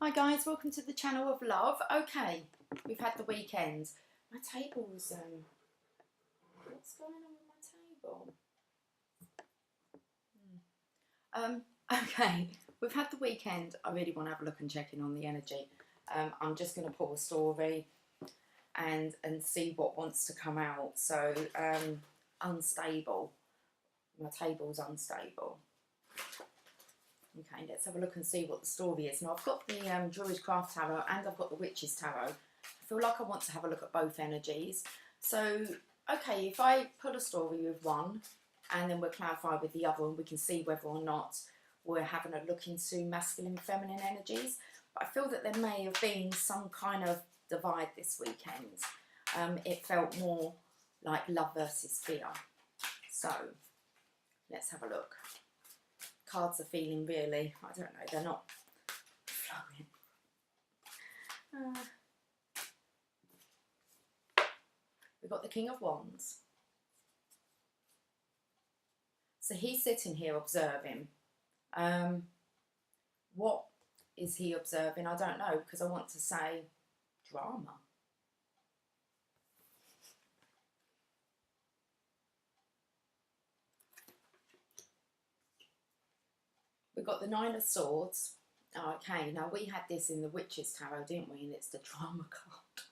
Hi guys, welcome to the channel of love. Okay, we've had the weekend. My table's what's going on with my table? Okay, we've had the weekend. I really want to have a look and check in on the energy. I'm just going to pull a story and see what wants to come out. So unstable. My table's unstable. Okay, let's have a look and see what the story is. Now, I've got the Druid Craft Tarot and I've got the Witches Tarot. I feel like I want to have a look at both energies. So, okay, if I put a story with one and then we'll clarify with the other and we can see whether or not we're having a look into masculine and feminine energies. But I feel that there may have been some kind of divide this weekend. It felt more like love versus fear. So, let's have a look. Cards are feeling really, I don't know, they're not flowing. We've got the King of Wands. So he's sitting here observing. What is he observing? I don't know, because I want to say drama. We've got the Nine of Swords. Okay, now we had this in the Witches Tarot, didn't we? And it's the drama card.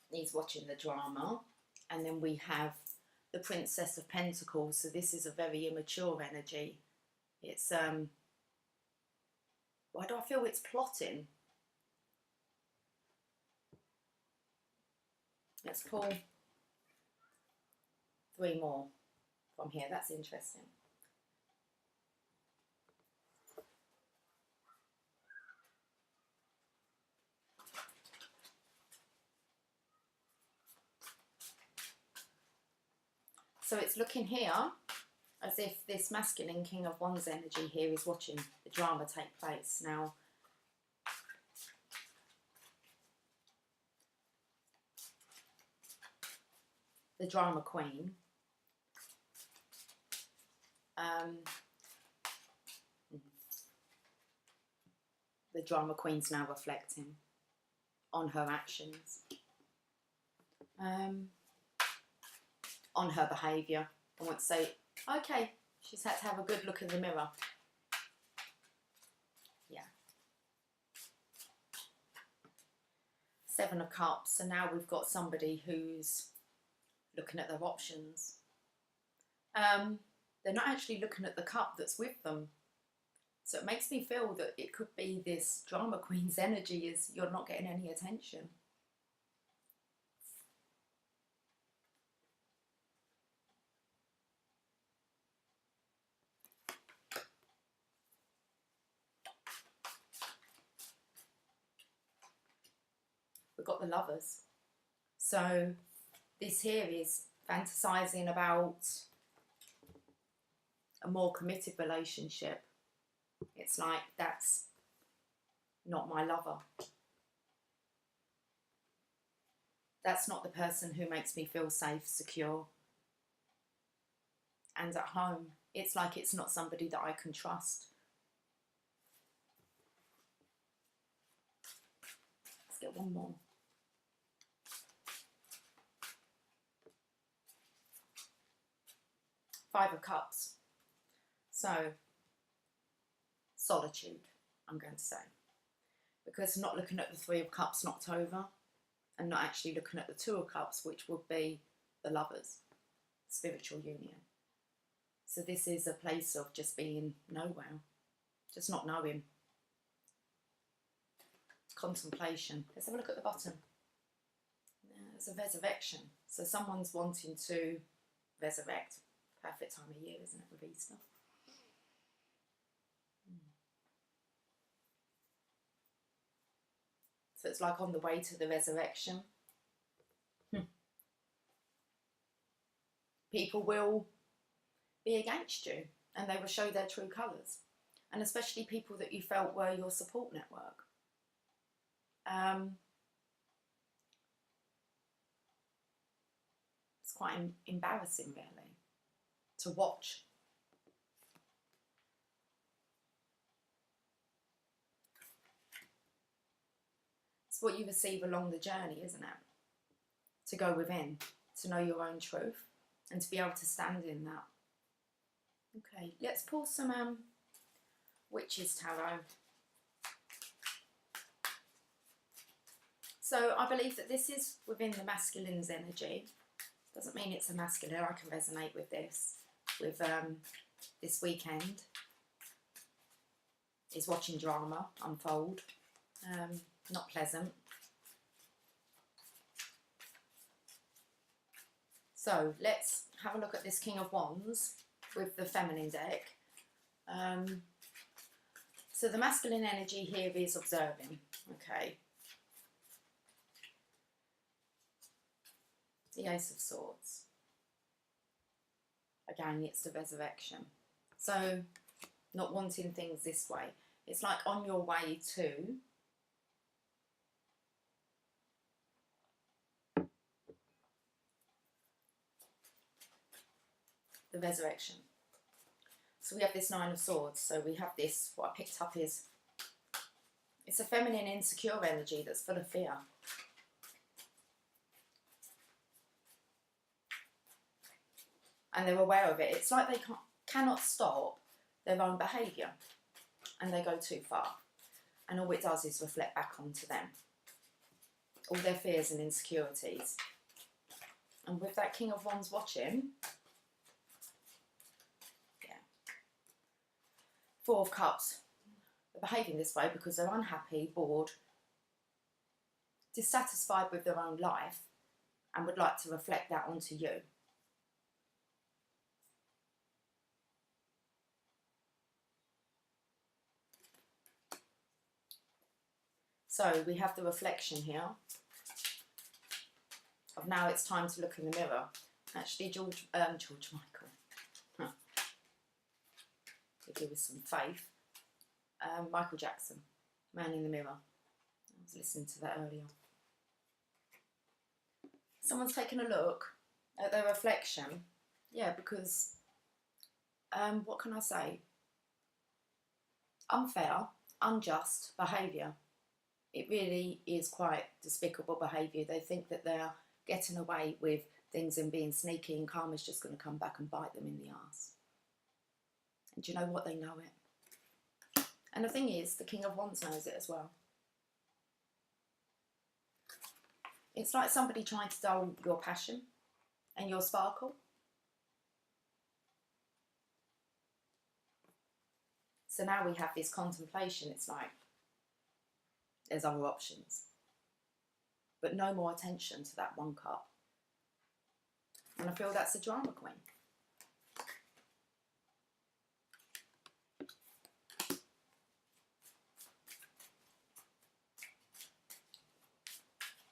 He's watching the drama. And then we have the Princess of Pentacles. So this is a very immature energy. It's, why do I feel it's plotting? Let's pull 3 more from here. That's interesting. So it's looking here as if this masculine King of Wands energy here is watching the drama take place. Now, the drama queen, the drama queen's now reflecting on her actions, on her behaviour. I want to say, okay, she's had to have a good look in the mirror. Yeah. 7 of Cups. So now we've got somebody who's looking at their options. They're not actually looking at the cup that's with them. So it makes me feel that it could be this drama queen's energy is you're not getting any attention. We've got the Lovers. So this here is fantasizing about a more committed relationship. It's like, that's not my lover. That's not the person who makes me feel safe, secure, and at home. It's like it's not somebody that I can trust. Let's get one more. Five of Cups. So, solitude, I'm going to say. Because not looking at the 3 of Cups knocked over, and not actually looking at the 2 of Cups, which would be the Lovers, spiritual union. So this is a place of just being nowhere, just not knowing. Contemplation. Let's have a look at the bottom. There's a resurrection. So someone's wanting to resurrect. Perfect time of year, isn't it, with Easter? So it's like on the way to the resurrection. People will be against you and they will show their true colours. And especially people that you felt were your support network. It's quite embarrassing, really, to watch. what you receive along the journey, isn't it? To go within, to know your own truth, and to be able to stand in that. Okay, let's pull some Witches Tarot. So I believe that this is within the masculine's energy. Doesn't mean it's a masculine. I can resonate with this. With this weekend is watching drama unfold. Not pleasant. So let's have a look at this King of Wands with the feminine deck. So the masculine energy here is observing. Okay. The Ace of Swords. Again, it's the resurrection. So, not wanting things this way. It's like on your way to the resurrection. So we have this Nine of Swords. So we have this, what I picked up is, it's a feminine insecure energy that's full of fear. And they're aware of it. It's like they cannot stop their own behaviour, and they go too far. And all it does is reflect back onto them. All their fears and insecurities. And with that King of Wands watching, yeah, Four of Cups. They're behaving this way because they're unhappy, bored, dissatisfied with their own life, and would like to reflect that onto you. So we have the reflection here of now it's time to look in the mirror. Actually, George Michael, to do with some faith. Michael Jackson, Man in the Mirror. I was listening to that earlier. Someone's taken a look at their reflection. Yeah, because, what can I say? Unfair, unjust behaviour. It really is quite despicable behaviour. They think that they're getting away with things and being sneaky, and karma's just going to come back and bite them in the arse. And do you know what? They know it. And the thing is, the King of Wands knows it as well. It's like somebody trying to dull your passion and your sparkle. So now we have this contemplation. It's like, there's other options. But no more attention to that one cup. And I feel that's the drama queen.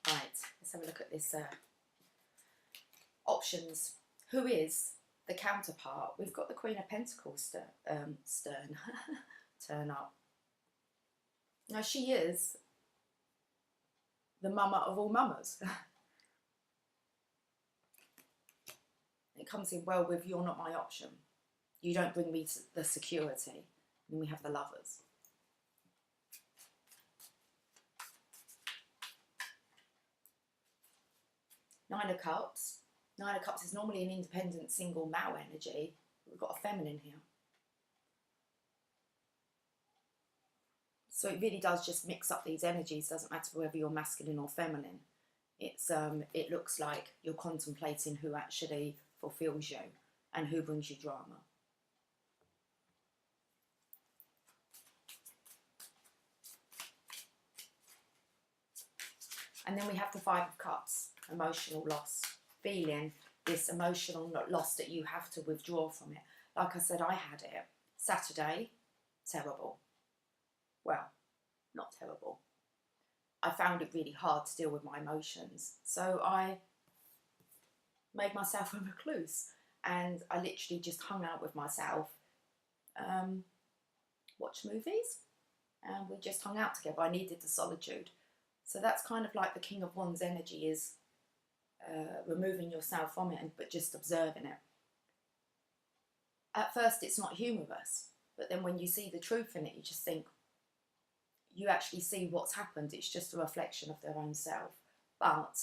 Right, let's have a look at this options. Who is the counterpart? We've got the Queen of Pentacles stern turn up. Now she is the mama of all mamas. It comes in well with you're not my option. You don't bring me the security. And we have the Lovers. Nine of Cups. Nine of Cups is normally an independent single male energy. We've got a feminine here. So it really does just mix up these energies. Doesn't matter whether you're masculine or feminine. It's it looks like you're contemplating who actually fulfills you and who brings you drama. And then we have the Five of Cups, emotional loss, feeling this emotional loss that you have to withdraw from it. Like I said, I had it Saturday, terrible. Well, not terrible. I found it really hard to deal with my emotions. So I made myself a recluse and I literally just hung out with myself, watched movies, and we just hung out together. I needed the solitude. So that's kind of like the King of Wands energy is removing yourself from it but just observing it. At first it's not humorous, but then when you see the truth in it, you just think, you actually see what's happened. It's just a reflection of their own self. But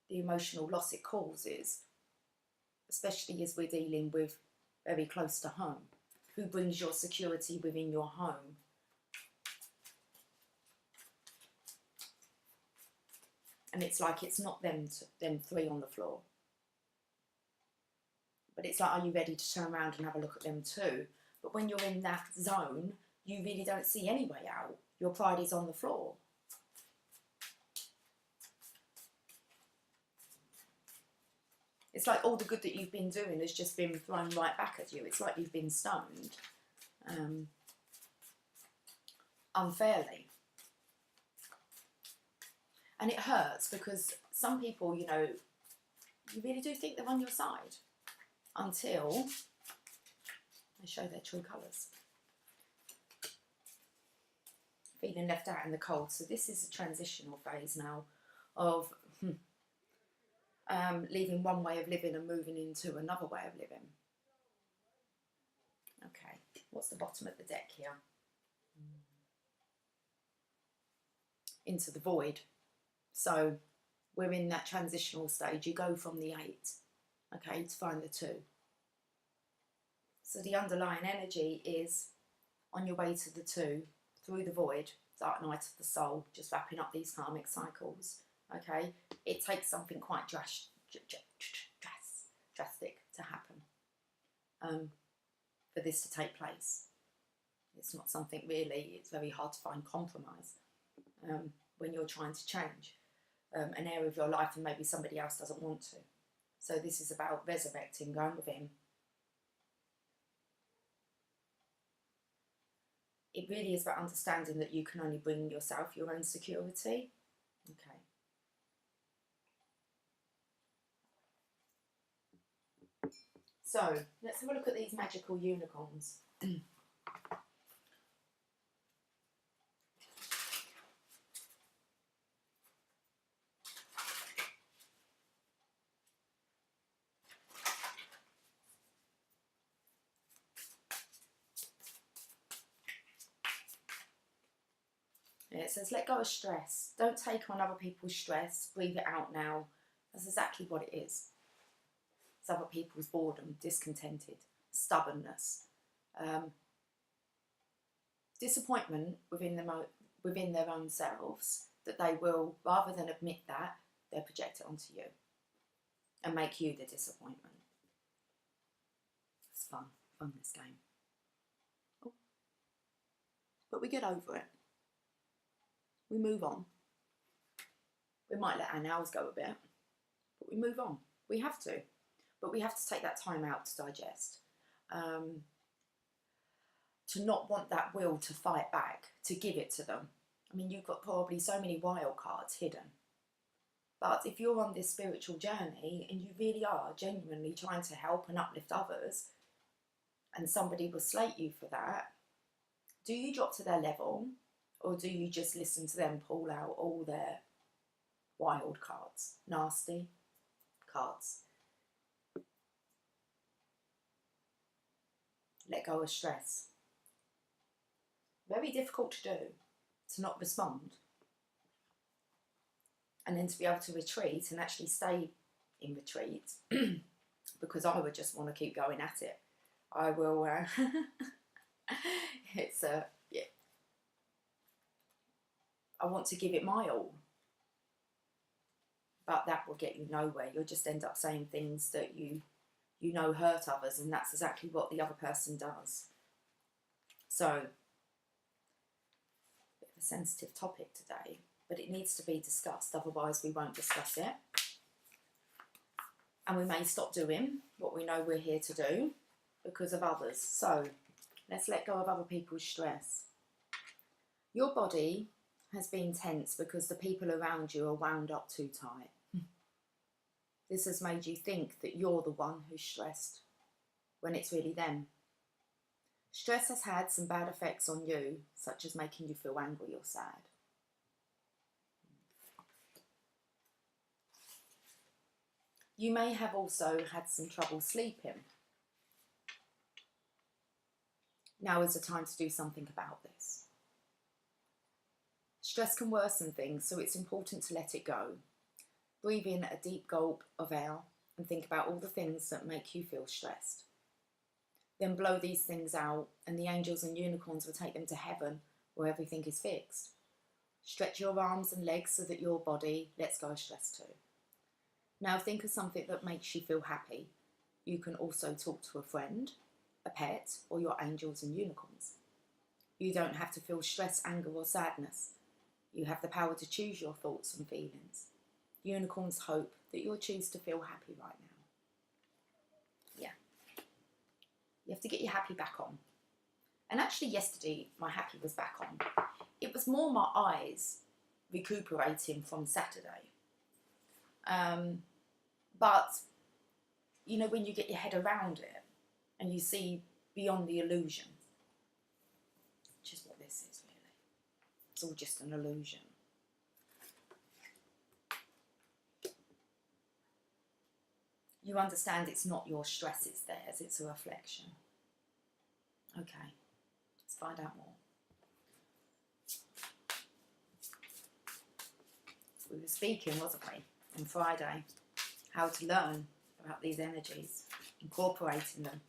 the emotional loss it causes, especially as we're dealing with very close to home, who brings your security within your home? And it's like it's not them three on the floor. But it's like, are you ready to turn around and have a look at them too? But when you're in that zone, you really don't see any way out. Your pride is on the floor. It's like all the good that you've been doing has just been thrown right back at you. It's like you've been stoned unfairly. And it hurts because some people, you know, you really do think they're on your side until they show their true colours. Feeling left out in the cold. So this is a transitional phase now of leaving one way of living and moving into another way of living. Okay, what's the bottom of the deck here? Into the void. So we're in that transitional stage. You go from the 8, okay, to find the 2. So the underlying energy is on your way to the 2, through the void, dark night of the soul, just wrapping up these karmic cycles, okay? It takes something quite drastic to happen for this to take place. It's not something really, it's very hard to find compromise when you're trying to change an area of your life and maybe somebody else doesn't want to. So this is about resurrecting, going within. It really is about understanding that you can only bring yourself your own security. Okay. So let's have a look at these magical unicorns. It says, let go of stress. Don't take on other people's stress. Breathe it out now. That's exactly what it is. It's other people's boredom, discontented, stubbornness, disappointment within their own selves, that they will, rather than admit that, they'll project it onto you and make you the disappointment. It's fun this game. Oh. But we get over it. We move on. We might let our nails go a bit, but we move on. We have to. But we have to take that time out to digest. To not want that will to fight back, to give it to them. I mean, you've got probably so many wild cards hidden. But if you're on this spiritual journey and you really are genuinely trying to help and uplift others, and somebody will slate you for that, do you drop to their level? Or do you just listen to them pull out all their wild cards, nasty cards? Let go of stress. Very difficult to do, to not respond. And then to be able to retreat and actually stay in retreat, because I would just want to keep going at it. I will, it's yeah. I want to give it my all. But that will get you nowhere. You'll just end up saying things that you know hurt others, and that's exactly what the other person does. So, a bit of a sensitive topic today, but it needs to be discussed, otherwise we won't discuss it. And we may stop doing what we know we're here to do because of others. So, let's let go of other people's stress. Your body has been tense because the people around you are wound up too tight. This has made you think that you're the one who's stressed, when it's really them. Stress has had some bad effects on you, such as making you feel angry or sad. You may have also had some trouble sleeping. Now is the time to do something about this. Stress can worsen things, so it's important to let it go. Breathe in a deep gulp of air and think about all the things that make you feel stressed. Then blow these things out, and the angels and unicorns will take them to heaven where everything is fixed. Stretch your arms and legs so that your body lets go of stress too. Now think of something that makes you feel happy. You can also talk to a friend, a pet, or your angels and unicorns. You don't have to feel stress, anger, or sadness. You have the power to choose your thoughts and feelings. Unicorns hope that you'll choose to feel happy right now. Yeah. You have to get your happy back on. And actually yesterday, my happy was back on. It was more my eyes recuperating from Saturday. But, you know, when you get your head around it and you see beyond the illusion, which is what this is really. It's all just an illusion. You understand it's not your stress, it's theirs, it's a reflection. Okay, let's find out more. We were speaking, wasn't we, on Friday, how to learn about these energies, incorporating them.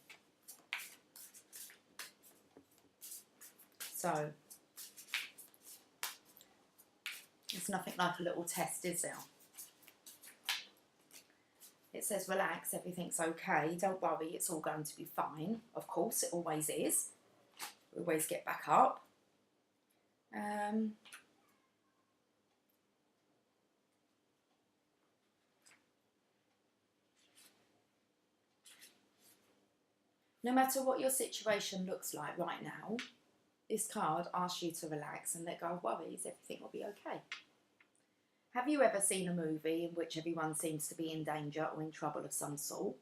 So, it's nothing like a little test, is there? It says, relax, everything's okay, don't worry, it's all going to be fine. Of course, it always is. We always get back up. No matter what your situation looks like right now, this card asks you to relax and let go of worries. Everything will be okay. Have you ever seen a movie in which everyone seems to be in danger or in trouble of some sort?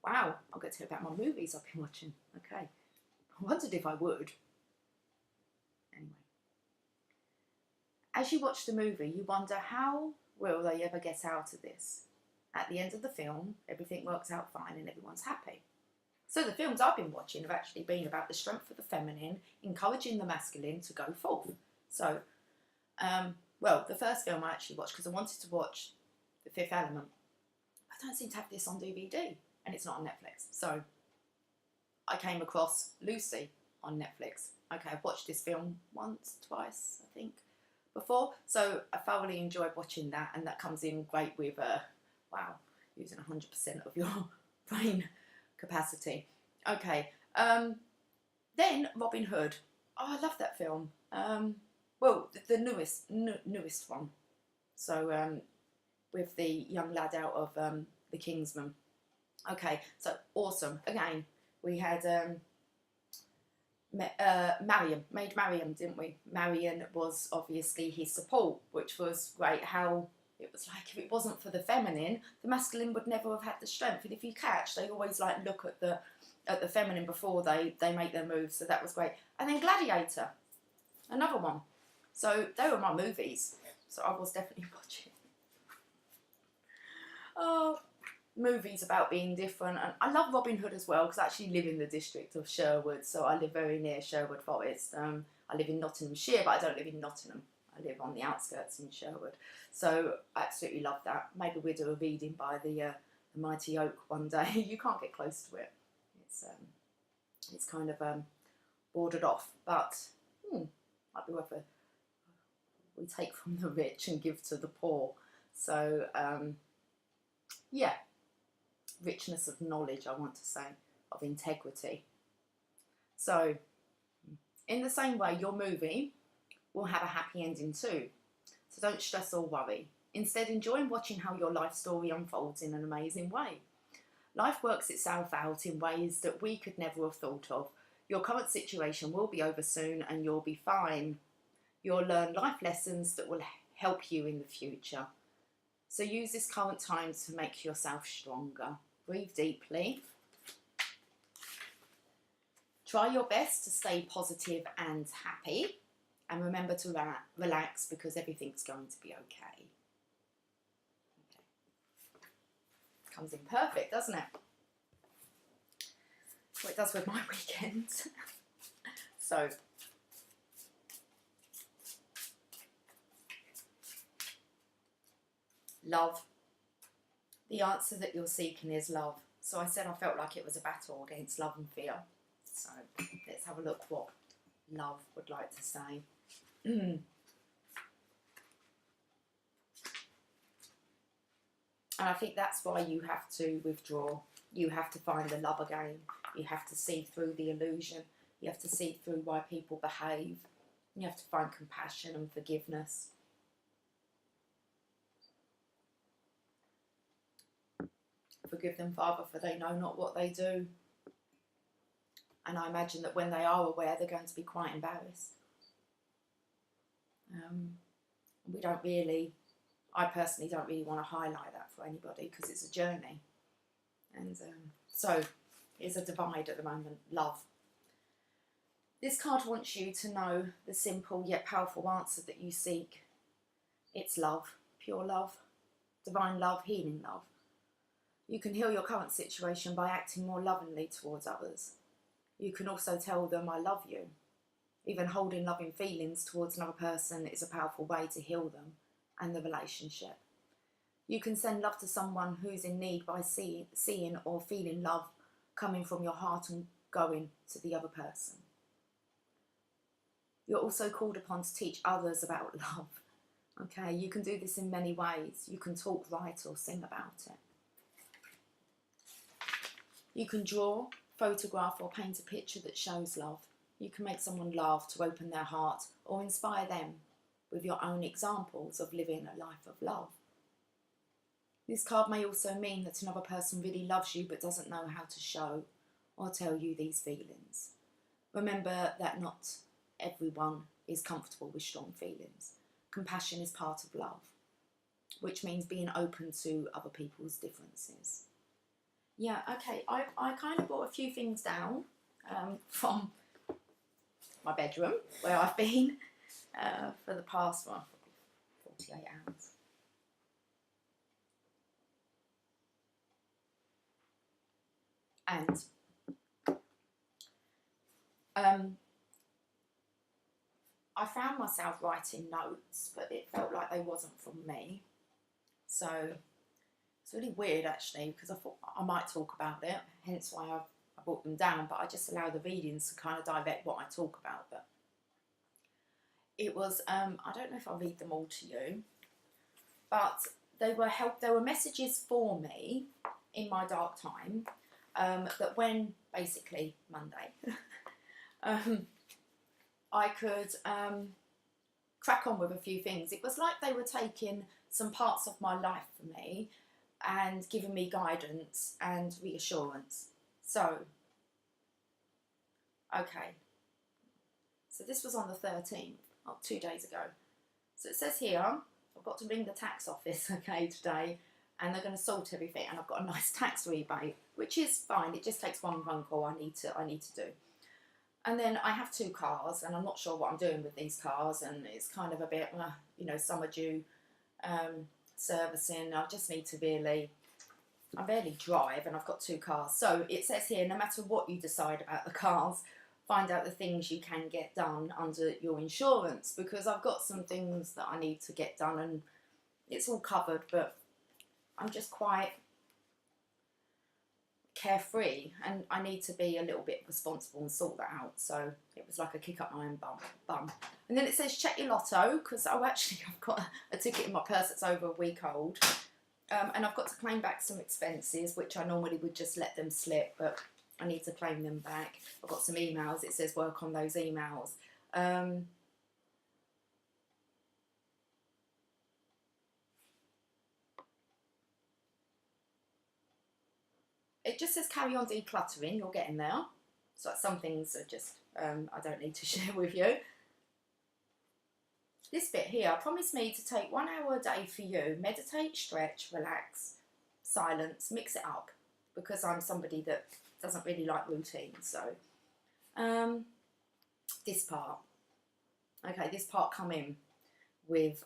Wow, I'll get to hear about my movies I've been watching. Okay. I wondered if I would. Anyway. As you watch the movie, you wonder, how will they ever get out of this? At the end of the film, everything works out fine and everyone's happy. So the films I've been watching have actually been about the strength of the feminine, encouraging the masculine to go forth. So, well, the first film I actually watched, because I wanted to watch The Fifth Element, I don't seem to have this on DVD, and it's not on Netflix. So I came across Lucy on Netflix. Okay, I've watched this film once, twice, I think, before. So I thoroughly enjoyed watching that, and that comes in great with, wow, using 100% of your brain capacity. Okay, then Robin Hood. Oh, I love that film. Well, the newest one. So with the young lad out of The Kingsman. Okay, so awesome. Again, we had made Marion, didn't we? Marion was obviously his support, which was great. How it was like, if it wasn't for the feminine, the masculine would never have had the strength. And if you catch, they always like look at the feminine before they make their moves. So that was great. And then Gladiator, another one. So they were my movies. So I was definitely watching. Oh, movies about being different. And I love Robin Hood as well, because I actually live in the district of Sherwood. So I live very near Sherwood Forest. I live in Nottinghamshire, but I don't live in Nottingham. I live on the outskirts in Sherwood. So I absolutely love that. Maybe we'll do a reading by the Mighty Oak one day. You can't get close to it. It's kind of bordered off. But might be worth we take from the rich and give to the poor. So, yeah, richness of knowledge, I want to say, of integrity. So, in the same way, your movie will have a happy ending too. So don't stress or worry. Instead, enjoy watching how your life story unfolds in an amazing way. Life works itself out in ways that we could never have thought of. Your current situation will be over soon and you'll be fine. You'll learn life lessons that will help you in the future. So use this current time to make yourself stronger. Breathe deeply. Try your best to stay positive and happy. And remember to relax, because everything's going to be okay. Comes in perfect, doesn't it? Well, it does with my weekend. So, Love. The answer that you're seeking is love. So I said I felt like it was a battle against love and fear. So let's have a look what love would like to say. And I think that's why you have to withdraw. You have to find the love again. You have to see through the illusion. You have to see through why people behave. You have to find compassion and forgiveness. Forgive them, Father, for they know not what they do. And I imagine that when they are aware, they're going to be quite embarrassed. We don't really, I personally don't really want to highlight that for anybody because it's a journey. And so it's a divide at the moment, love. This card wants you to know the simple yet powerful answer that you seek. It's love, pure love, divine love, healing love. You can heal your current situation by acting more lovingly towards others. You can also tell them, I love you. Even holding loving feelings towards another person is a powerful way to heal them and the relationship. You can send love to someone who's in need by seeing or feeling love coming from your heart and going to the other person. You're also called upon to teach others about love. Okay, you can do this in many ways. You can talk, write, or sing about it. You can draw, photograph, or paint a picture that shows love. You can make someone laugh to open their heart or inspire them with your own examples of living a life of love. This card may also mean that another person really loves you but doesn't know how to show or tell you these feelings. Remember that not everyone is comfortable with strong feelings. Compassion is part of love, which means being open to other people's differences. Yeah, okay, I kind of brought a few things down from my bedroom where I've been for the past 48 hours. And I found myself writing notes, but it felt like they wasn't from me. So it's really weird actually, because I thought I might talk about it, hence why I brought them down, but I just allow the readings to kind of direct what I talk about. But it was, I don't know if I'll read them all to you, but they were messages for me in my dark time, that when, basically Monday, I could crack on with a few things. It was like they were taking some parts of my life for me and giving me guidance and reassurance. So, okay. So this was on the 13th, 2 days ago. So it says here, I've got to ring the tax office, okay, today, and they're going to sort everything, and I've got a nice tax rebate, which is fine. It just takes one phone call I need to do. And then I have 2 cars, and I'm not sure what I'm doing with these cars, and it's kind of a bit, you know, some are due servicing. I just need to really, I barely drive, and I've got 2 cars. So it says here, no matter what you decide about the cars, find out the things you can get done under your insurance, because I've got some things that I need to get done, and it's all covered, but I'm just quite carefree, and I need to be a little bit responsible and sort that out. So it was like a kick up my own bum. And then it says check your lotto, because I've got a ticket in my purse that's over a week old, and I've got to claim back some expenses which I normally would just let them slip, but I need to claim them back. I've got some emails. It says work on those emails. It just says carry on decluttering. You're getting there. So some things are just, I don't need to share with you. This bit here, promise me to take 1 hour a day for you. Meditate, stretch, relax, silence, mix it up. Because I'm somebody that doesn't really like routine. So, this part. Okay, this part come in with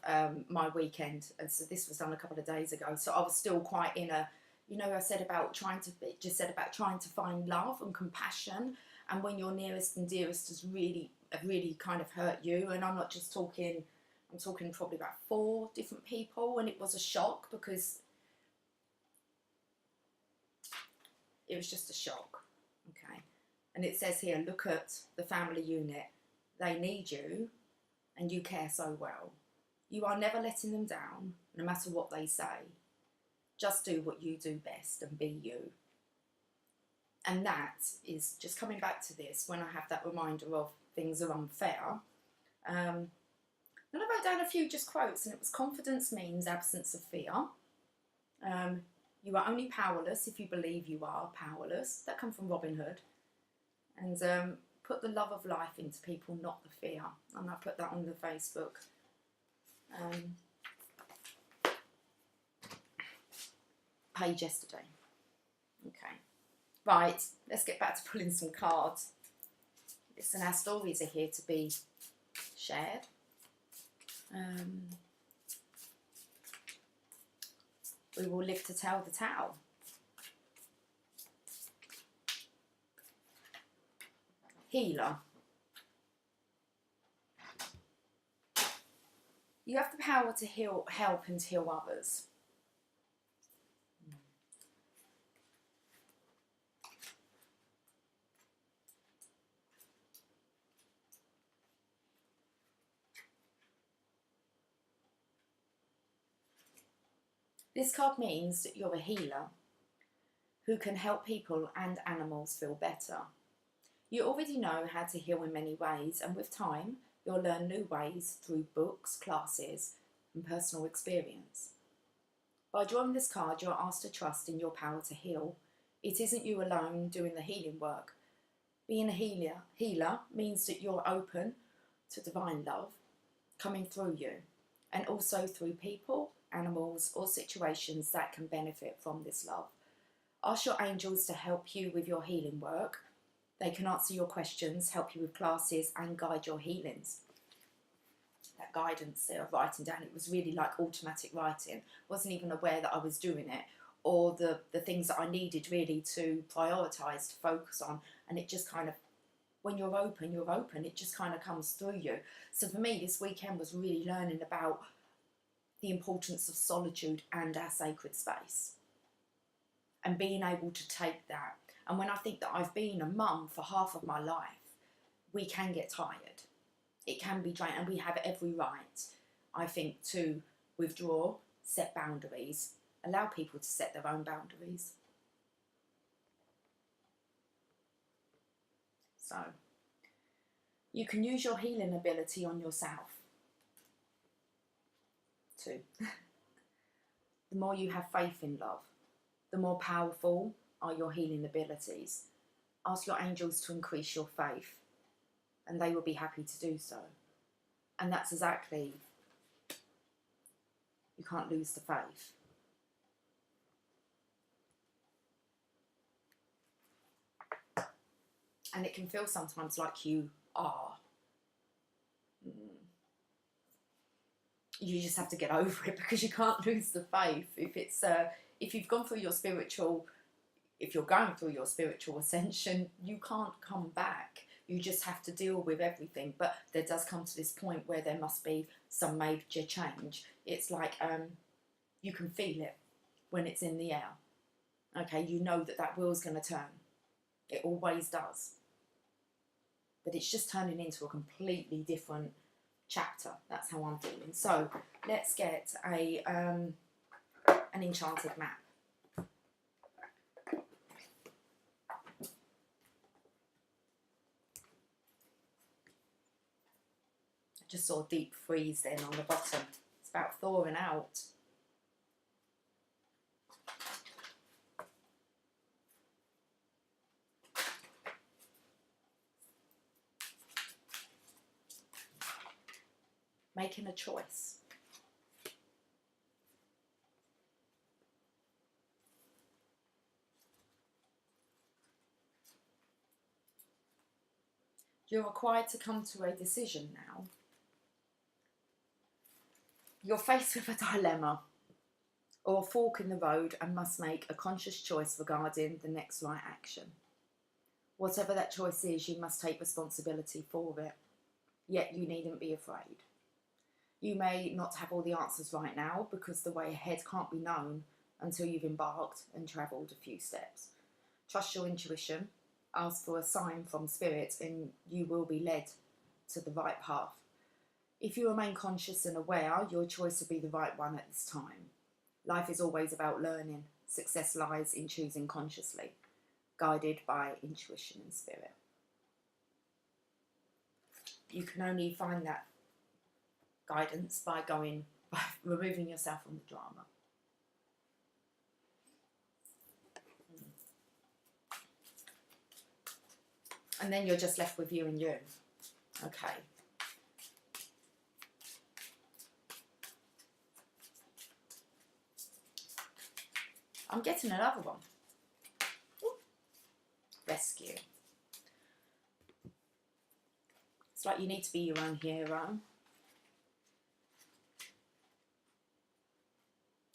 my weekend. And so this was done a couple of days ago. So I was still quite in a, you know, I said about trying to find love and compassion, and when your nearest and dearest has really kind of hurt you, and I'm not just talking I'm talking probably about 4 different people, and it was a shock because it was just a shock. Okay, and it says here, look at the family unit. They need you, and you care so well. You are never letting them down, no matter what they say. Just do what you do best and be you. And that is just coming back to this when I have that reminder of things are unfair. Then I wrote down a few just quotes, and it was confidence means absence of fear. You are only powerless if you believe you are powerless. That comes from Robin Hood. And put the love of life into people, not the fear. And I put that on the Facebook. Page yesterday. Okay. Right, let's get back to pulling some cards. Listen, our stories are here to be shared. We will live to tell the tale. Healer. You have the power to heal, help and heal others. This card means that you're a healer who can help people and animals feel better. You already know how to heal in many ways, and with time, you'll learn new ways through books, classes, and personal experience. By drawing this card, you're asked to trust in your power to heal. It isn't you alone doing the healing work. Being a healer means that you're open to divine love coming through you, and also through people, animals, or situations that can benefit from this love. Ask your angels to help you with your healing work. They can answer your questions, help you with classes, and guide your healings. That guidance there of writing down, it was really like automatic writing. I wasn't even aware that I was doing it, or the things that I needed really to prioritise, to focus on. And it just kind of, when you're open, it just kind of comes through you. So for me, this weekend was really learning about the importance of solitude and our sacred space, and being able to take that. And when I think that I've been a mum for half of my life, we can get tired. It can be draining, and we have every right, I think, to withdraw, set boundaries, allow people to set their own boundaries. So, you can use your healing ability on yourself too. The more you have faith in love, the more powerful are your healing abilities. Ask your angels to increase your faith, and they will be happy to do so. And that's exactly, you can't lose the faith. And it can feel sometimes like you are. You just have to get over it, because you can't lose the faith. If you've gone through your spiritual, if you're going through your spiritual ascension, you can't come back. You just have to deal with everything. But there does come to this point where there must be some major change. It's like you can feel it when it's in the air. Okay, you know that wheel's going to turn. It always does. But it's just turning into a completely different chapter. That's how I'm feeling. So let's get an enchanted map. I just saw deep freeze then on the bottom. It's about thawing out. Making a choice. You're required to come to a decision now. You're faced with a dilemma or a fork in the road and must make a conscious choice regarding the next right action. Whatever that choice is, you must take responsibility for it. Yet you needn't be afraid. You may not have all the answers right now because the way ahead can't be known until you've embarked and travelled a few steps. Trust your intuition, ask for a sign from spirit, and you will be led to the right path. If you remain conscious and aware, your choice will be the right one at this time. Life is always about learning. Success lies in choosing consciously, guided by intuition and spirit. You can only find that guidance by removing yourself from the drama. And then you're just left with you and you. Okay. I'm getting another one. Ooh. Rescue. It's like you need to be your own hero.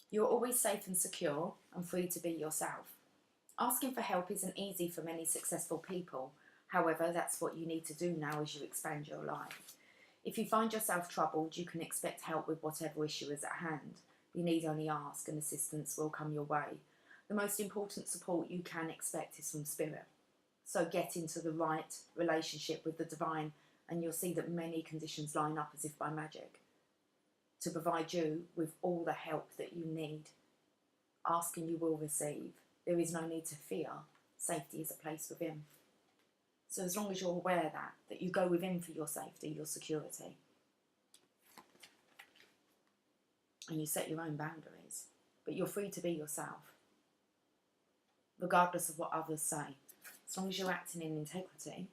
You're always safe and secure and free to be yourself. Asking for help isn't easy for many successful people. However, that's what you need to do now as you expand your life. If you find yourself troubled, you can expect help with whatever issue is at hand. You need only ask and assistance will come your way. The most important support you can expect is from spirit. So get into the right relationship with the divine and you'll see that many conditions line up as if by magic to provide you with all the help that you need. Ask and you will receive. There is no need to fear. Safety is a place within. So as long as you're aware that you go within for your safety, your security, and you set your own boundaries, but you're free to be yourself, regardless of what others say. As long as you're acting in integrity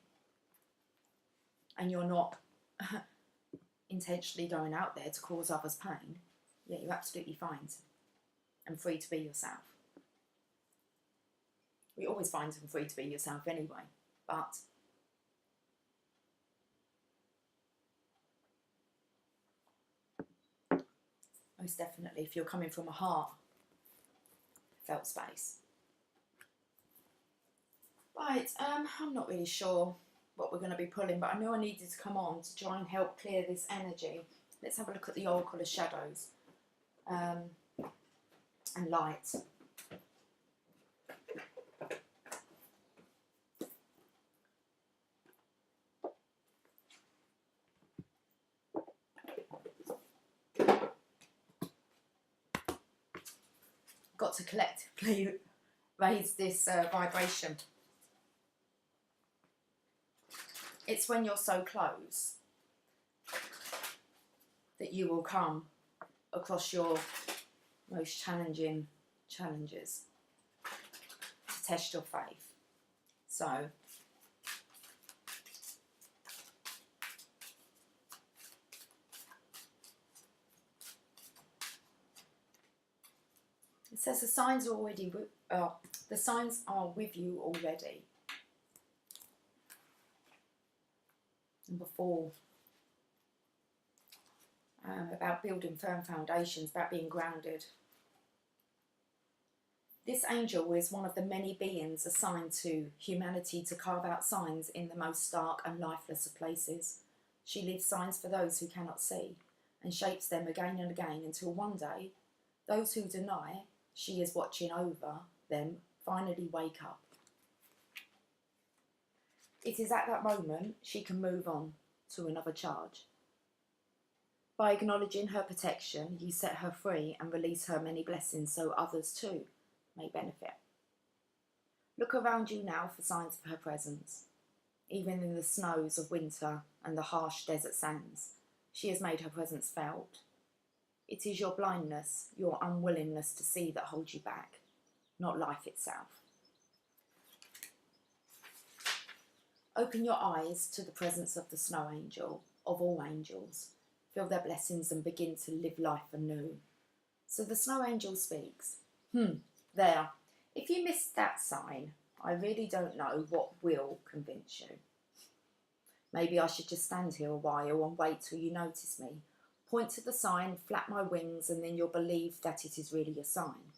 and you're not intentionally going out there to cause others pain, yeah, you're absolutely fine and free to be yourself. We always find them free to be yourself anyway, but most definitely if you're coming from a heartfelt space. Right, I'm not really sure what we're going to be pulling, but I knew I needed to come on to try and help clear this energy. Let's have a look at the Oracle of Shadows and Light. Got to collectively raise this vibration. It's when you're so close that you will come across your most challenging challenges to test your faith. So it says the signs are with you already. Number 4. About building firm foundations, about being grounded. This angel is one of the many beings assigned to humanity to carve out signs in the most stark and lifeless of places. She leaves signs for those who cannot see and shapes them again and again until one day, those who deny she is watching over them finally wake up. It is at that moment she can move on to another charge. By acknowledging her protection, you set her free and release her many blessings so others too may benefit. Look around you now for signs of her presence. Even in the snows of winter and the harsh desert sands, she has made her presence felt. It is your blindness, your unwillingness to see that holds you back, not life itself. Open your eyes to the presence of the snow angel, of all angels. Feel their blessings and begin to live life anew. So the snow angel speaks. There. If you missed that sign, I really don't know what will convince you. Maybe I should just stand here a while and wait till you notice me. Point to the sign, flap my wings, and then you'll believe that it is really a sign.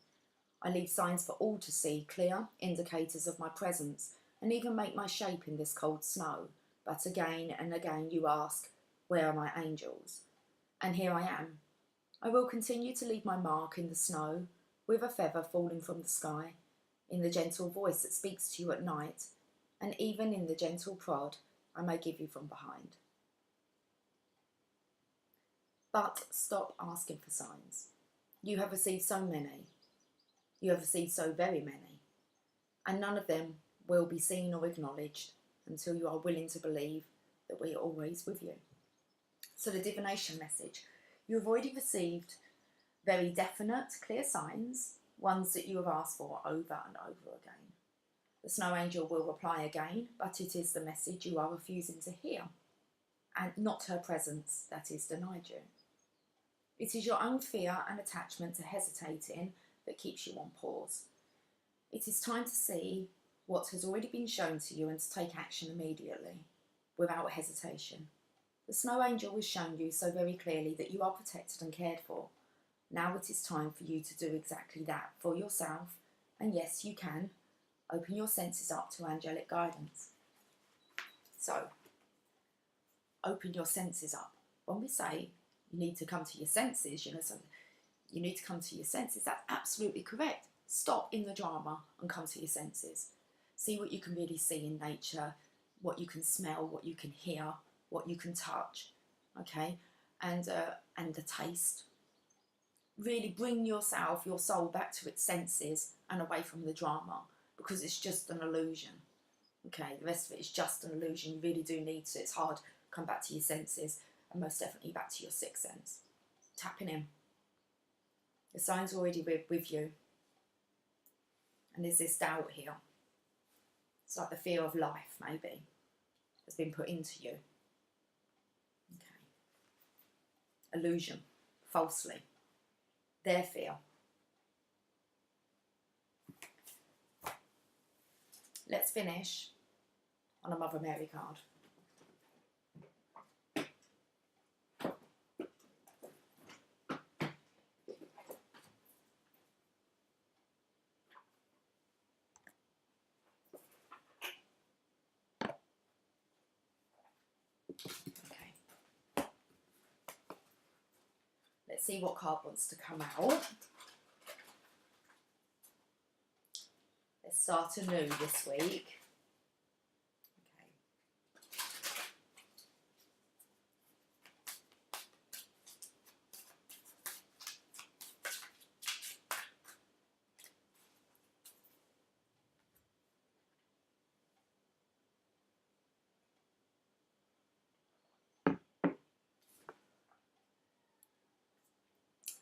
I leave signs for all to see, clear indicators of my presence, and even make my shape in this cold snow. But again and again you ask, where are my angels? And here I am. I will continue to leave my mark in the snow, with a feather falling from the sky, in the gentle voice that speaks to you at night, and even in the gentle prod I may give you from behind. But stop asking for signs. You have received so many. You have received so very many. And none of them will be seen or acknowledged until you are willing to believe that we are always with you. So the divination message. You have already received very definite, clear signs, ones that you have asked for over and over again. The snow angel will reply again, but it is the message you are refusing to hear, and not her presence that is denied you. It is your own fear and attachment to hesitating that keeps you on pause. It is time to see what has already been shown to you and to take action immediately, without hesitation. The snow angel has shown you so very clearly that you are protected and cared for. Now it is time for you to do exactly that for yourself, and yes, you can. Open your senses up to angelic guidance. So, open your senses up. When we say you need to come to your senses, so you need to come to your senses, that's absolutely correct. Stop in the drama and come to your senses. See what you can really see in nature, what you can smell, what you can hear, what you can touch, okay, and the taste. Really bring yourself, your soul, back to its senses and away from the drama, because it's just an illusion. Okay, the rest of it is just an illusion. You really do need to. It's hard. Come back to your senses, and most definitely back to your sixth sense. Tapping in. The sign's already with you, and there's this doubt here. It's like the fear of life, maybe, has been put into you. Okay. Illusion, falsely. Their fear. Let's finish on a Mother Mary card. Okay. Let's see what card wants to come out. Let's start anew this week.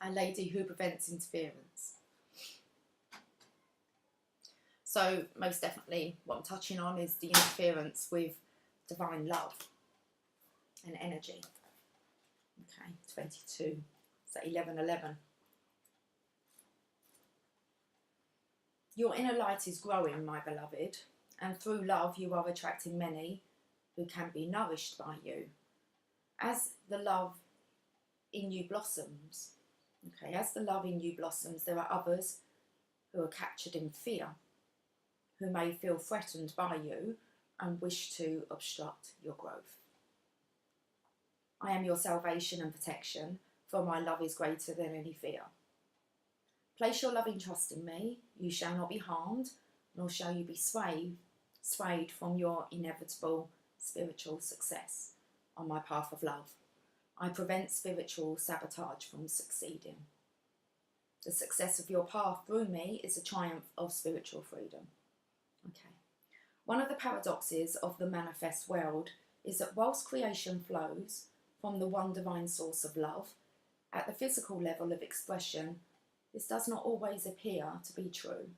A lady who prevents interference. So most definitely what I'm touching on is the interference with divine love and energy. Okay, 22, so 11:11. Your inner light is growing, my beloved, and through love you are attracting many who can be nourished by you. As the love in you blossoms, okay, as the love in you blossoms, there are others who are captured in fear, who may feel threatened by you and wish to obstruct your growth. I am your salvation and protection, for my love is greater than any fear. Place your loving trust in me, you shall not be harmed, nor shall you be swayed from your inevitable spiritual success on my path of love. I prevent spiritual sabotage from succeeding. The success of your path through me is a triumph of spiritual freedom. Okay. One of the paradoxes of the manifest world is that whilst creation flows from the one divine source of love, at the physical level of expression, this does not always appear to be true.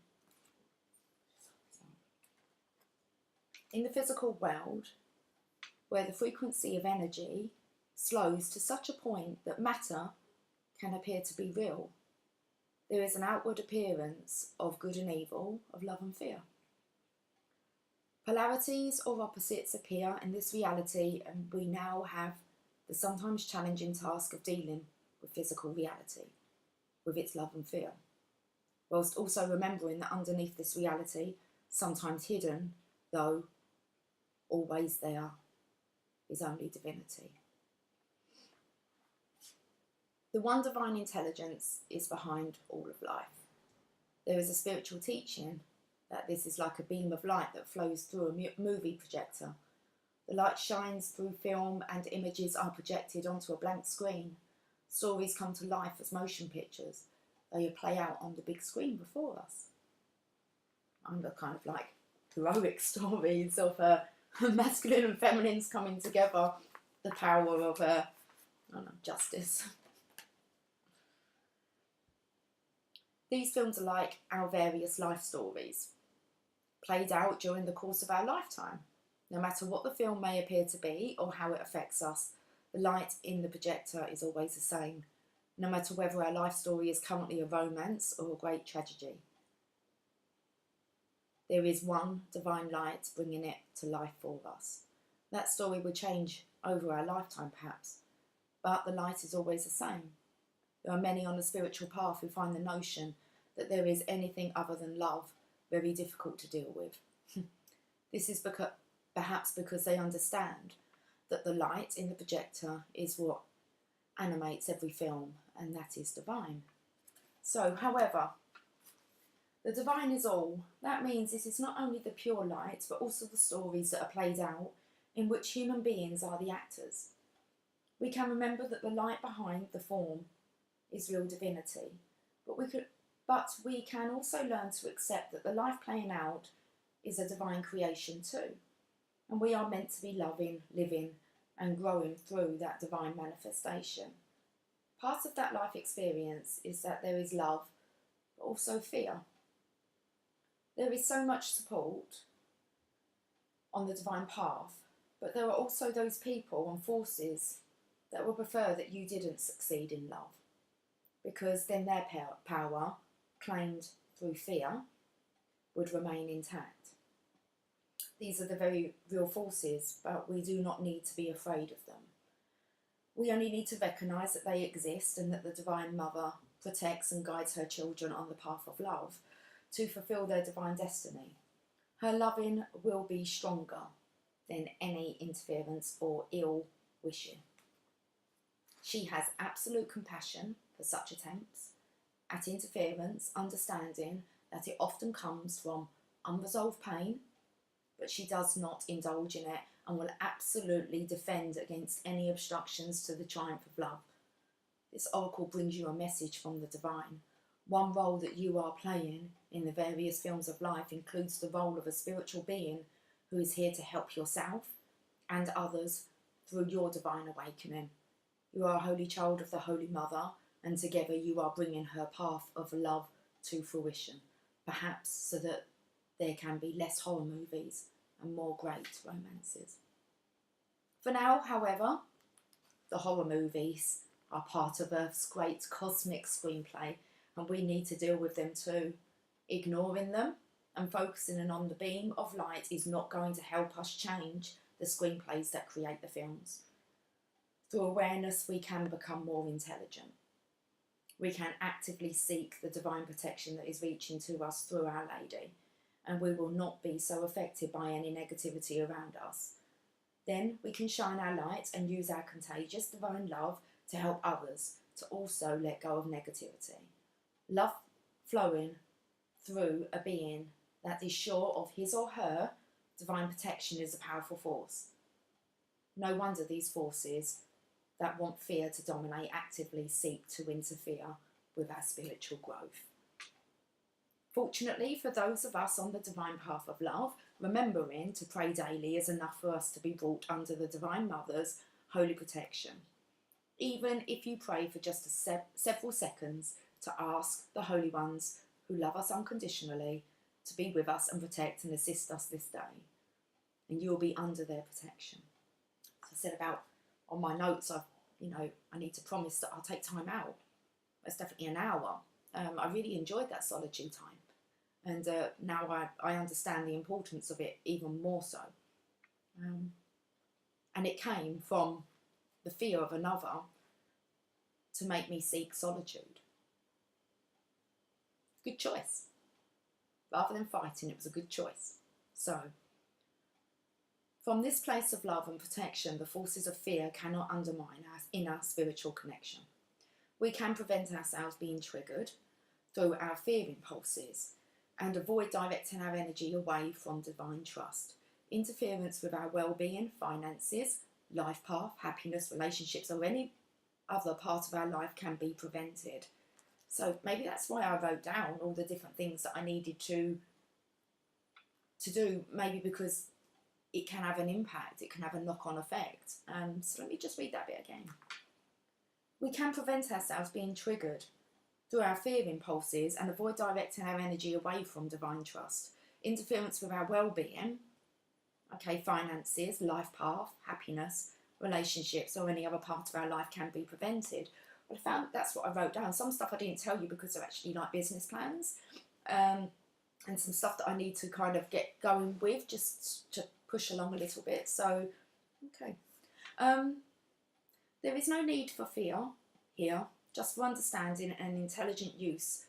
In the physical world, where the frequency of energy slows to such a point that matter can appear to be real, there is an outward appearance of good and evil, of love and fear. Polarities or opposites appear in this reality, and we now have the sometimes challenging task of dealing with physical reality, with its love and fear, whilst also remembering that underneath this reality, sometimes hidden, though always there, is only divinity. The one divine intelligence is behind all of life. There is a spiritual teaching that this is like a beam of light that flows through a movie projector. The light shines through film and images are projected onto a blank screen. Stories come to life as motion pictures. They play out on the big screen before us. And the kind of like heroic stories of masculine and feminines coming together, the power of justice. These films are like our various life stories, played out during the course of our lifetime. No matter what the film may appear to be or how it affects us, the light in the projector is always the same, no matter whether our life story is currently a romance or a great tragedy. There is one divine light bringing it to life for us. That story will change over our lifetime perhaps, but the light is always the same. There are many on the spiritual path who find the notion that there is anything other than love very difficult to deal with. This is perhaps because they understand that the light in the projector is what animates every film, and that is divine. So, however, the divine is all. That means this is not only the pure light, but also the stories that are played out in which human beings are the actors. We can remember that the light behind the form is real divinity, but we can also learn to accept that the life playing out is a divine creation too, and we are meant to be loving, living and growing through that divine manifestation. Part of that life experience is that there is love, but also fear. There is so much support on the divine path, but there are also those people and forces that will prefer that you didn't succeed in love, because then their power, claimed through fear, would remain intact. These are the very real forces, but we do not need to be afraid of them. We only need to recognise that they exist and that the Divine Mother protects and guides her children on the path of love to fulfil their divine destiny. Her loving will be stronger than any interference or ill wishing. She has absolute compassion for such attempts at interference, understanding that it often comes from unresolved pain, but she does not indulge in it and will absolutely defend against any obstructions to the triumph of love. This oracle brings you a message from the divine. One role that you are playing in the various films of life includes the role of a spiritual being who is here to help yourself and others through your divine awakening. You are a holy child of the Holy Mother, and together you are bringing her path of love to fruition, perhaps so that there can be less horror movies and more great romances. For now, however, the horror movies are part of Earth's great cosmic screenplay, and we need to deal with them too. Ignoring them and focusing on the beam of light is not going to help us change the screenplays that create the films. Through awareness, we can become more intelligent. We can actively seek the divine protection that is reaching to us through Our Lady, and we will not be so affected by any negativity around us. Then we can shine our light and use our contagious divine love to help others to also let go of negativity. Love flowing through a being that is sure of his or her divine protection is a powerful force. No wonder these forces that want fear to dominate actively seek to interfere with our spiritual growth. Fortunately, for those of us on the divine path of love, remembering to pray daily is enough for us to be brought under the Divine Mother's holy protection. Even if you pray for just several seconds to ask the Holy Ones who love us unconditionally to be with us and protect and assist us this day, and you'll be under their protection. As I said about on my notes, I need to promise that I'll take time out. It's definitely an hour. I really enjoyed that solitude time. And now I understand the importance of it even more so. And it came from the fear of another to make me seek solitude. Good choice. Rather than fighting, it was a good choice. So, from this place of love and protection, the forces of fear cannot undermine our inner spiritual connection. We can prevent ourselves being triggered through our fear impulses and avoid directing our energy away from divine trust. Interference with our well-being, finances, life path, happiness, relationships, or any other part of our life can be prevented. So maybe that's why I wrote down all the different things that I needed to do, maybe because it can have an impact, it can have a knock-on effect. So let me just read that bit again. We can prevent ourselves being triggered through our fear impulses and avoid directing our energy away from divine trust. Interference with our well-being, okay, finances, life path, happiness, relationships, or any other part of our life can be prevented. But I found that's what I wrote down. Some stuff I didn't tell you because they're actually like business plans, and some stuff that I need to kind of get going with just to push along a little bit. So, okay. There is no need for fear here, just for understanding and intelligent use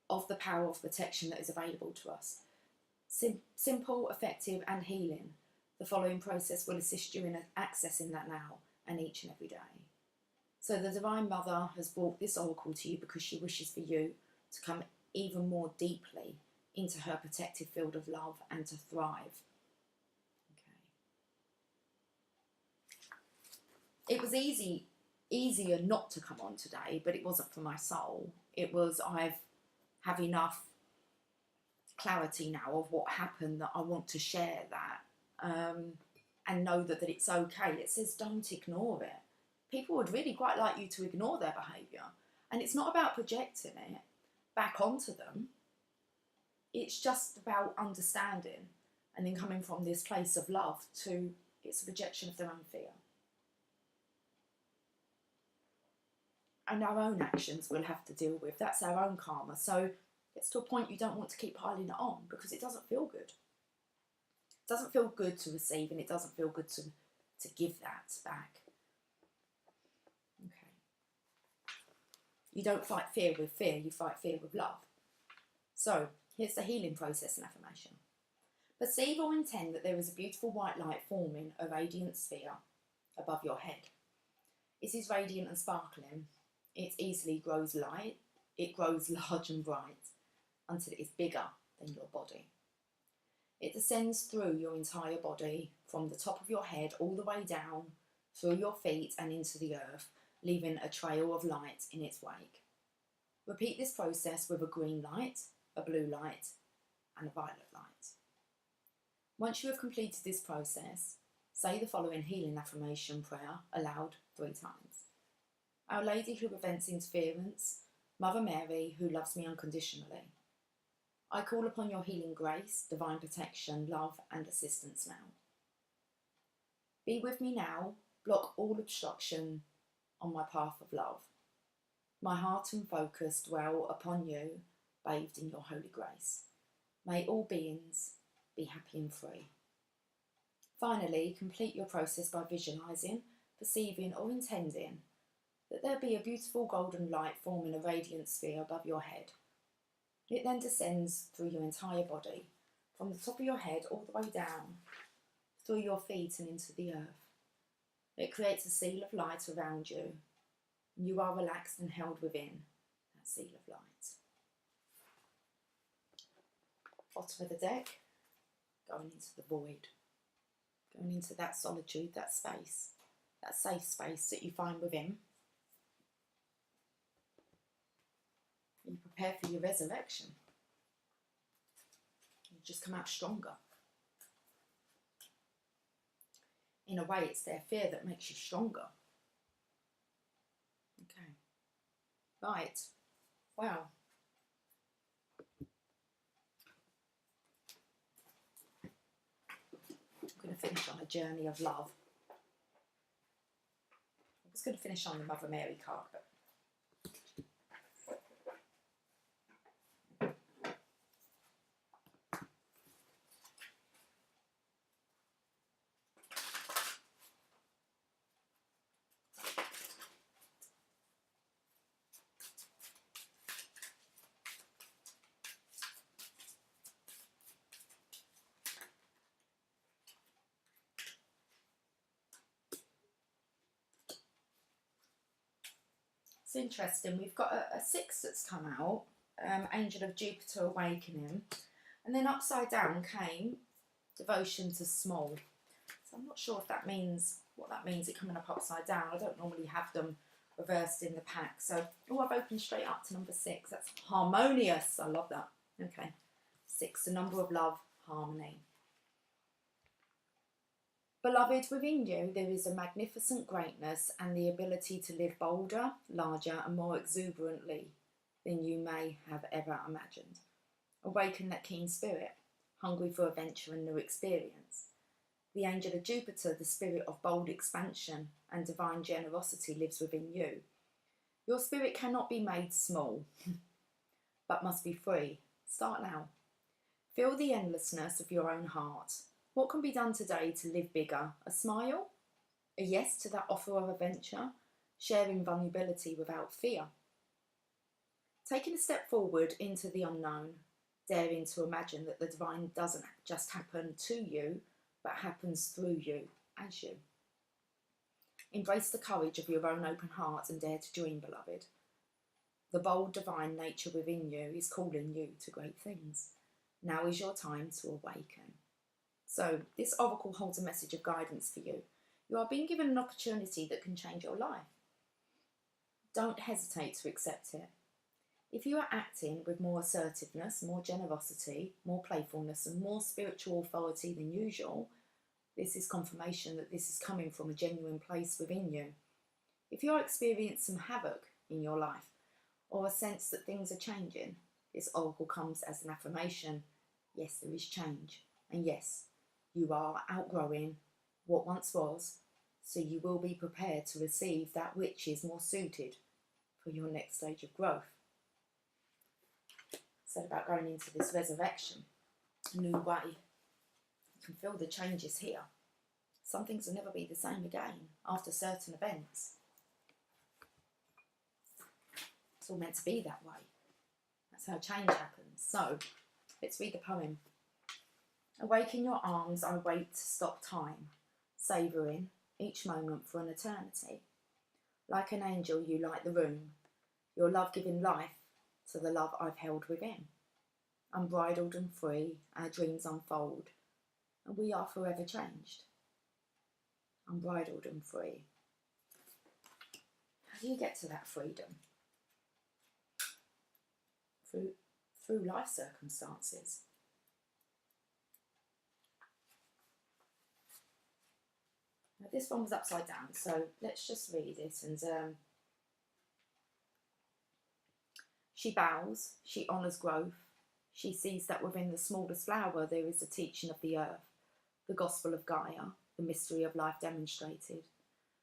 of the power of protection that is available to us. Simple, effective, and healing. The following process will assist you in accessing that now and each and every day. So the Divine Mother has brought this oracle to you because she wishes for you to come even more deeply into her protective field of love and to thrive. Okay. It was easier not to come on today, but it wasn't for my soul. It was, I have enough clarity now of what happened that I want to share that, and know that it's okay. It says don't ignore it. People would really quite like you to ignore their behaviour, and it's not about projecting it back onto them. It's just about understanding and then coming from this place of love to it's a projection of their own fear. And our own actions we'll have to deal with. That's our own karma. So it's to a point you don't want to keep piling it on because it doesn't feel good. It doesn't feel good to receive, and it doesn't feel good to give that back. Okay. You don't fight fear with fear, you fight fear with love. So here's the healing process and affirmation. Perceive or intend that there is a beautiful white light forming a radiant sphere above your head. It is radiant and sparkling. It easily grows light. It grows large and bright until it is bigger than your body. It descends through your entire body, from the top of your head all the way down, through your feet and into the earth, leaving a trail of light in its wake. Repeat this process with a green light, a blue light, and a violet light. Once you have completed this process, say the following healing affirmation prayer aloud 3 times. Our Lady who prevents interference, Mother Mary who loves me unconditionally, I call upon your healing grace, divine protection, love and assistance now. Be with me now, block all obstruction on my path of love. My heart and focus dwell upon you, bathed in your holy grace. May all beings be happy and free. Finally, complete your process by visualising, perceiving or intending that there be a beautiful golden light forming a radiant sphere above your head. It then descends through your entire body, from the top of your head all the way down, through your feet and into the earth. It creates a seal of light around you, and you are relaxed and held within that seal of light. Bottom of the deck, going into the void, going into that solitude, that space, that safe space that you find within. You prepare for your resurrection. You just come out stronger. In a way, it's their fear that makes you stronger. Okay. Right. Wow. I'm going to finish on a journey of love. I was going to finish on the Mother Mary card, but It's interesting. We've got a 6 that's come out, Angel of Jupiter Awakening, and then upside down came Devotion to Small. So I'm not sure if that means what that means. It coming up upside down. I don't normally have them reversed in the pack. So I've opened straight up to number 6. That's harmonious. I love that. Okay, 6, the number of love, harmony. Beloved, within you there is a magnificent greatness and the ability to live bolder, larger and more exuberantly than you may have ever imagined. Awaken that keen spirit, hungry for adventure and new experience. The angel of Jupiter, the spirit of bold expansion and divine generosity, lives within you. Your spirit cannot be made small, but must be free. Start now. Feel the endlessness of your own heart. What can be done today to live bigger? A smile? A yes to that offer of adventure? Sharing vulnerability without fear? Taking a step forward into the unknown, daring to imagine that the divine doesn't just happen to you, but happens through you, as you. Embrace the courage of your own open heart and dare to dream, beloved. The bold divine nature within you is calling you to great things. Now is your time to awaken. So this oracle holds a message of guidance for you. You are being given an opportunity that can change your life. Don't hesitate to accept it. If you are acting with more assertiveness, more generosity, more playfulness and more spiritual authority than usual, this is confirmation that this is coming from a genuine place within you. If you are experiencing some havoc in your life or a sense that things are changing, this oracle comes as an affirmation. Yes, there is change. And yes, you are outgrowing what once was, so you will be prepared to receive that which is more suited for your next stage of growth. Said about going into this resurrection, a new way. You can feel the changes here. Some things will never be the same again after certain events. It's all meant to be that way. That's how change happens. So, let's read the poem. Awake in your arms, I wait to stop time, savouring each moment for an eternity. Like an angel, you light the room, your love giving life to the love I've held within. Unbridled and free, our dreams unfold, and we are forever changed. Unbridled and free. How do you get to that freedom? Through life circumstances. Now this one was upside down, so let's just read it. And she bows, she honours growth. She sees that within the smallest flower there is a teaching of the earth, the gospel of Gaia, the mystery of life demonstrated.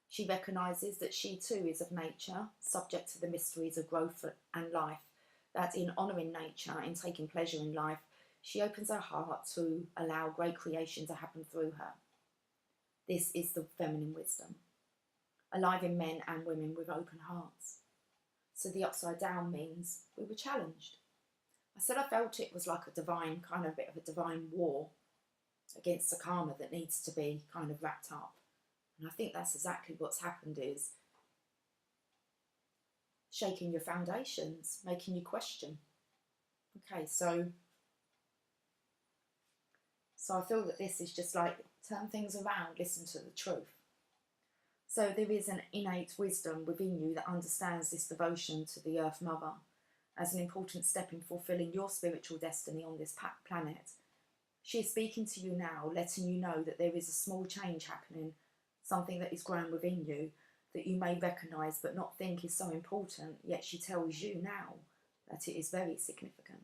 She recognises that she too is of nature, subject to the mysteries of growth and life, that in honouring nature, in taking pleasure in life, she opens her heart to allow great creation to happen through her. This is the feminine wisdom, alive in men and women with open hearts. So the upside down means we were challenged. I said I felt it was like a divine, kind of a bit of a divine war against the karma that needs to be kind of wrapped up. And I think that's exactly what's happened, is shaking your foundations, making you question. Okay, so I feel that this is just like turn things around, listen to the truth. So there is an innate wisdom within you that understands this devotion to the Earth Mother as an important step in fulfilling your spiritual destiny on this planet. She is speaking to you now, letting you know that there is a small change happening, something that is growing within you that you may recognise but not think is so important, yet she tells you now that it is very significant.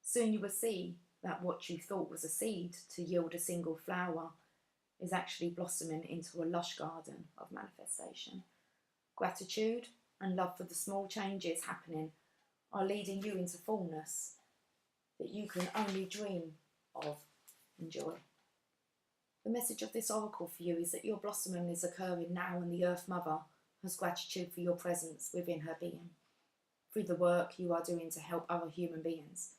Soon you will see that what you thought was a seed to yield a single flower is actually blossoming into a lush garden of manifestation. Gratitude and love for the small changes happening are leading you into fullness that you can only dream of and joy. The message of this oracle for you is that your blossoming is occurring now, and the Earth Mother has gratitude for your presence within her being, through the work you are doing to help other human beings.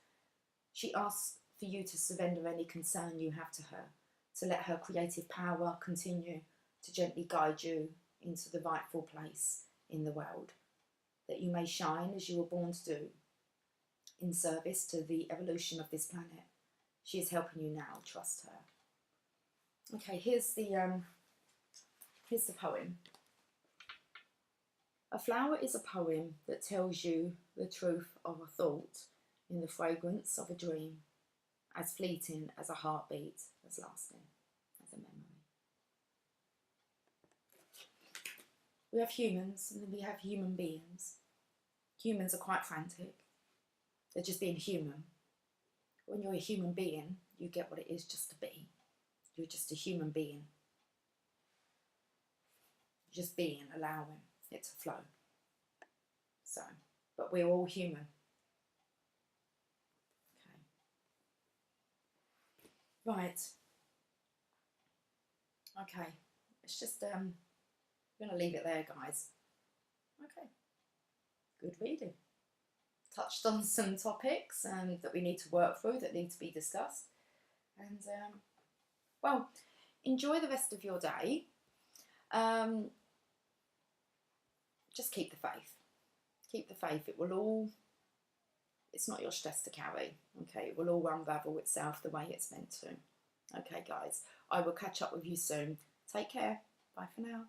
She asks for you to surrender any concern you have to her, to let her creative power continue to gently guide you into the rightful place in the world. that you may shine as you were born to do in service to the evolution of this planet. She is helping you now. Trust her. Okay, here's the poem. A flower is a poem that tells you the truth of a thought in the fragrance of a dream, as fleeting as a heartbeat, as lasting as a memory. We have humans and then we have human beings. Humans are quite frantic. They're just being human. When you're a human being, you get what it is just to be. You're just a human being. Just being, allowing it to flow. So, but we're all human. Okay. Right. Okay. It's just, I'm going to leave it there, guys. Okay. Good reading. Touched on some topics that we need to work through, that need to be discussed. And, well, enjoy the rest of your day. Just keep the faith. Keep the faith. It will all, it's not your stress to carry. Okay, it will all unravel itself the way it's meant to. Okay, guys, I will catch up with you soon. Take care. Bye for now.